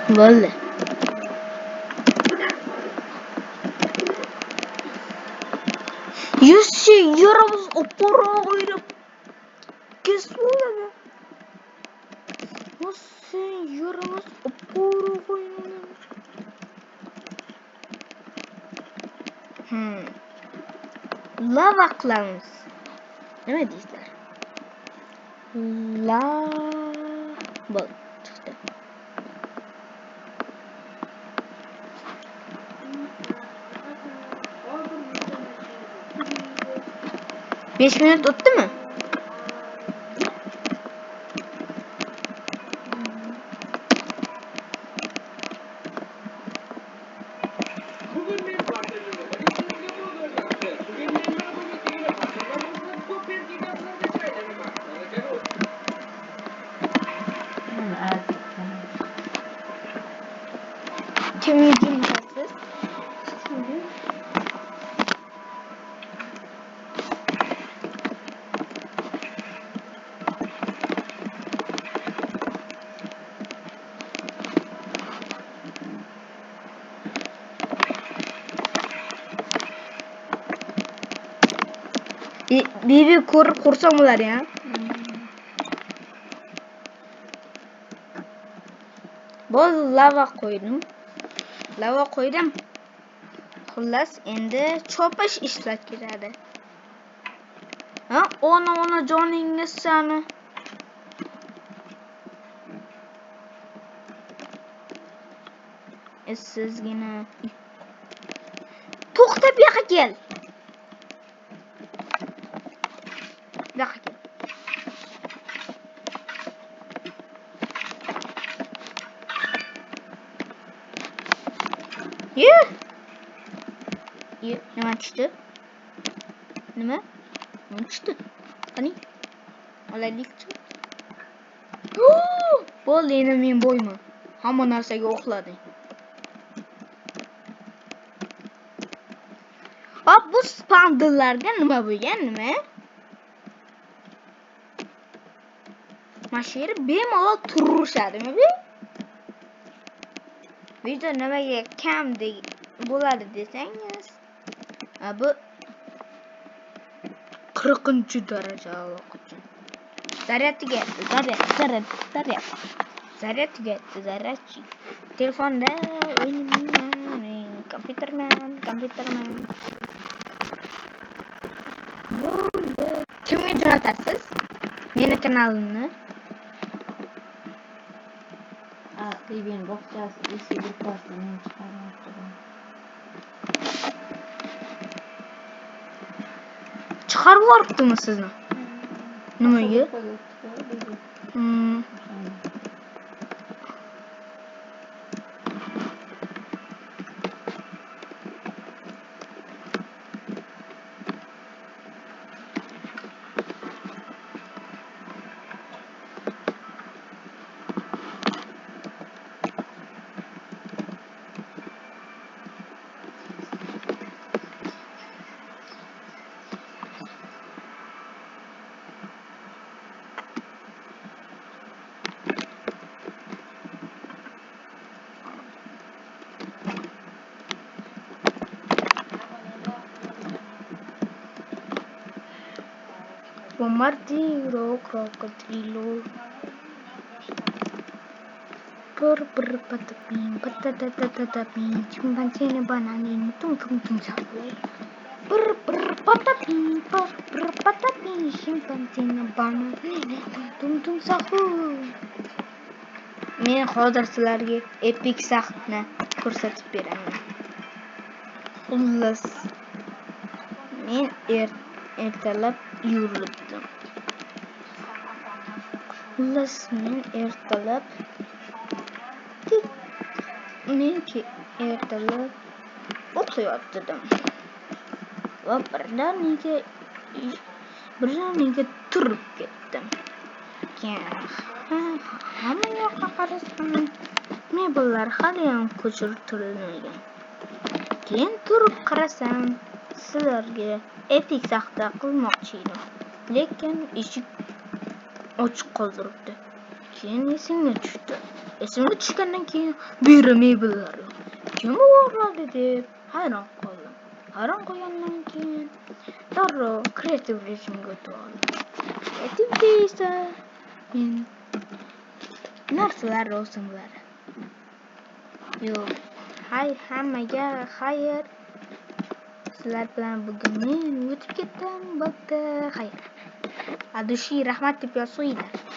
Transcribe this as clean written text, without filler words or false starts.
Bo'ldi. Yussi yurimiz opora qo'yib kesib Yussi yurimiz opora qo'yib. Lava qilamiz. Nima deysizlar? Bo'l, chiqdi. Besh minut o'tdimi? Kim yutmaysiz? Bibi ko'rib qo'rsam bo'lar ya. Bo'l, lava qo'ydim. Xullas, endi chopish ishlab keladi. Ha, ona joningiz sani. Sizgina to'xta, bu yoqqa kel. Nima tushdi? Nima tushdi? Qani? Olaylikchi. Bo'ldi, endi men bo'yman. Hamma narsaga o'xlading. Hop, bu spandillarga nima bo'lgan, nima? Mashina bemalol turishadimi bu? Video nimaga kam bo'ladi desangiz, bu 40-daraja aloqa. Zaryad tugadi. Telefonda o'ynamayman, kompyuterman. Kimga jo'natasiz? Meni kanalimni. Devin bog'chasi eski grupasini chiqarmoqchiman. Chiqarib yuboribdimi sizni? Nimaga? Bombardiro crocodilo. Patapim, patatatapim, chimpanzini bananini, tum sapo. Patapim, chimpanzini bananini, tum sapo. Men hozir sizlarga epik sahna ko'rsatib beraman. Xullas, men ertalab yuribdim. Ertalab o'qiyotdim. Va birdaniga turib ketdim. Hamma yoqqa qarasam, mebellar haliyam ko'chirtirilmagan. Keyin turib qarasam, sizlarga epik sahna qilmoqchi edim. Lekin eshik ochiq qoldiribdi. Keyin esimga tushdi. esimga tushgandan keyin bu yerda mebellar yo'q. Kim o'g'irladi deb hayron qoldim. Hayron qolgandan keyin darrov kreativ rejimga o'tib oldim. Kreativda esa men narsalar rasmlari. Yo'q. Hammaga xayr. Sizlar bilan bugun men o'tib ketdim. Bo'pti, xayr. Adushi rahmat deb yozsanglar.